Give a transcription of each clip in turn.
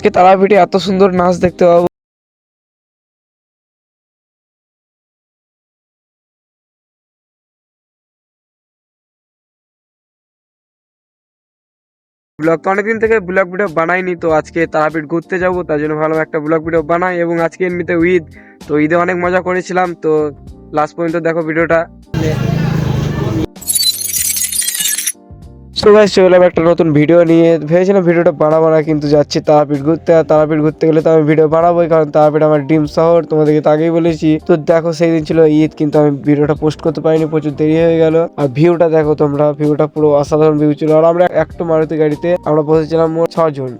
আজকে তারাপীঠে এত সুন্দর নাচ দেখতে পাবো। ব্লগ তো অনেকদিন থেকে ব্লগ ভিডিও বানাইনি, তো আজকে তারাপীঠ ঘুরতে যাবো, তার জন্য ভালো একটা ব্লগ ভিডিও বানাই। এবং আজকে এমনিতে ঈদ, তো ঈদে অনেক মজা করেছিলাম, তো লাস্ট পর্যন্ত দেখো ভিডিওটা। সো গাইস, চলে এলাম একটা নতুন ভিডিও নিয়ে। ভেবেছিলাম ভিডিওটা বানাবো না, কিন্তু যাচ্ছি তারাপীঠ ঘুরতে। আর তারাপীঠ ঘুরতে গেলে তো আমি ভিডিও বানাবোই, কারণ তারাপীঠ আমার ড্রিম শহর, তোমাদেরকে তো আগেই বলেছি। তো দেখো, সেই দিন ছিল ঈদ, কিন্তু আমি ভিডিওটা পোস্ট করতে পারিনি, প্রচুর দেরি হয়ে গেল। আর ভিউটা দেখো তোমরা, ভিউটা পুরো অসাধারণ ভিউ ছিল। আর আমরা একটা মারুতি গাড়িতে আমরা বসেছিলাম মোট 6 জন।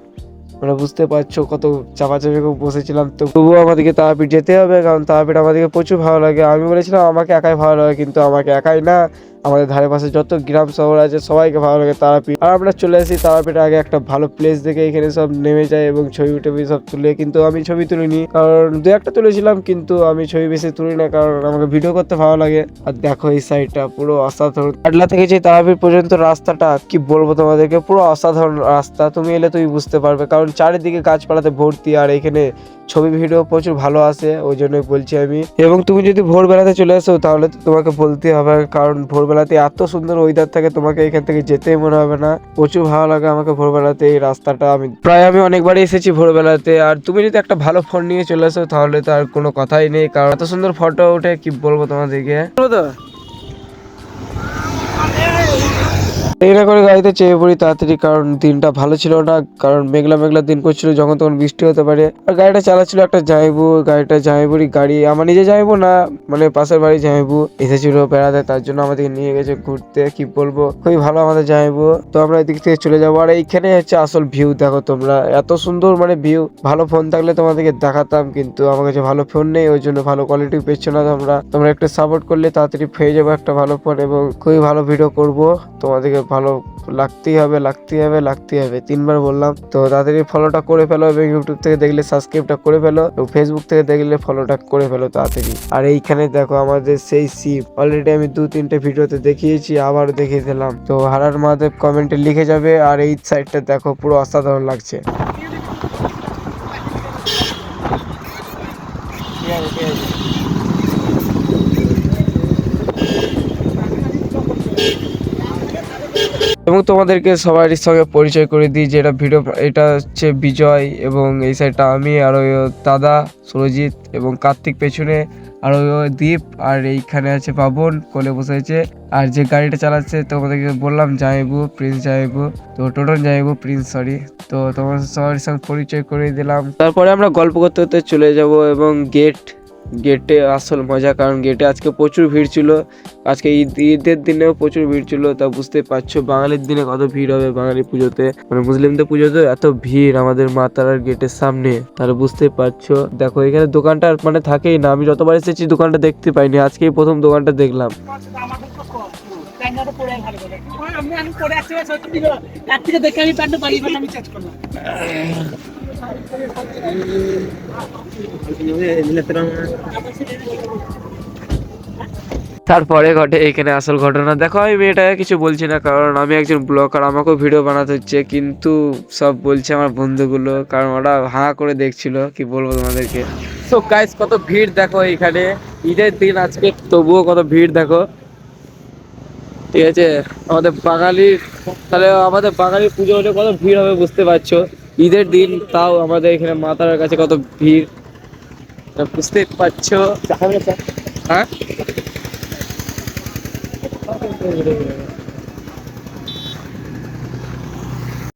মানে বুঝতে পারছো কত চাপাচাপি বসেছিলাম। তো তবুও আমাদেরকে তারাপীঠ যেতে হবে, কারণ তারাপীঠ আমাদেরকে প্রচুর ভালো লাগে। আমি বলেছিলাম আমাকে একাই ভালো লাগে, কিন্তু আমাকে একাই না, আমাদের ধারে পাশে যত গ্রাম শহর আছে সবাইকে ভালো লাগে তারাপীঠ। আর আমরা চলে আসি তারাপীঠের আগে একটা ভালো প্লেস দেখে এখানে সব নেমে যায় এবং ছবি টবি সব তুলে। কিন্তু আমি ছবি তুলিনি, কারণ দু একটা তুলেছিলাম, কিন্তু আমি ছবি বেশি তুলি না, কারণ আমাকে ভিডিও করতে ভালো লাগে। আর দেখো এই সাইডটা পুরো অসাধারণ। আডলা থেকে যে তারাপীঠ পর্যন্ত রাস্তাটা কি বলবো তোমাদেরকে, পুরো অসাধারণ রাস্তা। তুমি এলে তুমি বুঝতে পারবে, কারণ চারিদিকে গাছপালাতে ভর্তি। আর এখানে ছবি ভিডিও প্রচুর ভালো আসে, ওই জন্যই বলছি আমি। এবং তুমি যদি ভোরবেলাতে চলে আসো তাহলে তো তোমাকে বলতে হবে, কারণ ভোরবেলাতে এত সুন্দর ওয়েদার থাকে, তোমাকে এখান থেকে যেতেই মনে হবে না। প্রচুর ভালো লাগে আমাকে ভোরবেলাতে এই রাস্তাটা। আমি অনেকবারই এসেছি ভোরবেলাতে। আর তুমি যদি একটা ভালো ফোন নিয়ে চলে আসো তাহলে তো আর কোনো কথাই নেই, কারণ এত সুন্দর ফটো ওঠে, কি বলবো তোমাদেরকে। এরা করে গাড়িতে চেয়ে পড়ি তাড়াতাড়ি, কারণ দিনটা ভালো ছিল না, কারণ মেঘলা মেঘলা দিন করছিল, যখন তখন বৃষ্টি হতে পারে। আর গাড়িটা চালাচ্ছিল একটা জামাইবু, গাড়িটা জামাইবুরই গাড়ি, আমার নিজে যাইবো না, মানে পাশের বাড়ি জামাইবু এসেছিল বেড়াতে, তার জন্য আমাদেরকে নিয়ে গেছে ঘুরতে। কি বলবো, খুবই ভালো আমাদের জামাইবু। তো আমরা এদিক থেকে চলে যাবো। আর এইখানে হচ্ছে আসল ভিউ, দেখো তোমরা এত সুন্দর মানে ভিউ। ভালো ফোন থাকলে তোমাদেরকে দেখাতাম, কিন্তু আমার কাছে ভালো ফোন নেই, ওই জন্য ভালো কোয়ালিটি পেয়েছো না তোমরা একটু সাপোর্ট করলে তাড়াতাড়ি পেয়ে যাবো একটা ভালো ফোন, এবং খুবই ভালো ভিডিও করব। তোমাদেরকে ভালো লাগতেই হবে 3বার বললাম। তো তাড়াতাড়ি ফলোটা করে ফেলো, এবং ইউটিউব থেকে দেখলে সাবস্ক্রাইবটা করে ফেলো, এবং ফেসবুক থেকে দেখলে ফলোটা করে ফেলো তাড়াতাড়ি। আর এইখানে দেখো আমাদের সেই শিব, অলরেডি আমি 2-3টে ভিডিওতে দেখিয়েছি, আবারও দেখিয়ে দিলাম। তো হারার মহাদেব কমেন্টে লিখে যাবে। আর এই সাইডটা দেখো পুরো অসাধারণ লাগছে। এবং তোমাদেরকে সবার সঙ্গে পরিচয় করে দিই, যে এটা হচ্ছে বিজয়, এবং এই সাইডটা আমি, আর ওই দাদা সুরজিৎ এবং কার্তিক পেছনে, আর ওই দীপ, আর এইখানে আছে পাবন কোলে বসে আছে। আর যে গাড়িটা চালাচ্ছে তোমাদেরকে বললাম জামাইবু, প্রিন্স জামাইবু, তো টোটন জামাইবু, প্রিন্স সরি। তো তোমার সবার সঙ্গে পরিচয় করে দিলাম। তারপরে আমরা গল্প করতে করতে চলে যাব, এবং গেটে আসল মজা, কারণ গেটে আজকে প্রচুর ভিড় ছিল। আজকে ঈদের দিনেও প্রচুর ভিড় ছিল, তা বুঝতে পারছো বাঙালির দিনে কত ভিড় হবে, বাঙালি পুজোতে, মানে মুসলিমদের পুজোতে এত ভিড় আমাদের মা তারার গেটের সামনে, তাহলে বুঝতে পারছো। দেখো এখানে দোকানটা মানে থাকেই না, আমি যতবার এসেছি দোকানটা দেখতে পাইনি, আজকেই প্রথম দোকানটা দেখলাম। তারপরে ঘটে এখানে আসল ঘটনা। দেখো আমি মেয়েটাকে কিছু বলছি না, কারণ আমি একজন ব্লগার, আমাকেও ভিডিও বানাতে হচ্ছে, কিন্তু সব বলছে আমার বন্ধুগুলো, কারণ ওরা হাঁ করে দেখছিল। কি বলবো তোমাদেরকে। সো গাইস, কত ভিড় দেখো এখানে, ঈদের দিন আজকে, তবুও কত ভিড় দেখো। ঠিক আছে, আমাদের বাঙালির পুজো হলে কত ভিড় হবে বুঝতে পারছো। ঈদের দিন তাও আমাদের এখানে মা তারার কাছে কত ভিড়, বুঝতে পারছো। হ্যাঁ,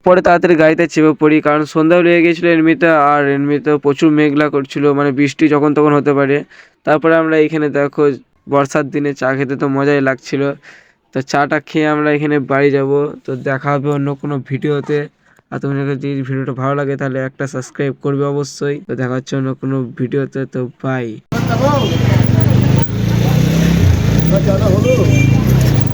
পরে তাড়াতাড়ি গাড়িতে চেপে পড়ি, কারণ সন্ধ্যা লেগে গেছিলো এমনিতে, আর এমনিতে প্রচুর মেঘলা করছিল, মানে বৃষ্টি যখন তখন হতে পারে। তারপরে আমরা এখানে দেখো বর্ষার দিনে চা খেতে তো মজাই লাগছিল। তো চাটা খেয়ে আমরা এখানে বাড়ি যাব। তো দেখা হবে অন্য কোনো ভিডিওতে। আর তোমাদের যদি ভিডিওটা ভালো লাগে তাহলে একটা সাবস্ক্রাইব করবে অবশ্যই। তো দেখা হচ্ছে অন্য কোনো ভিডিওতে। তো বাই।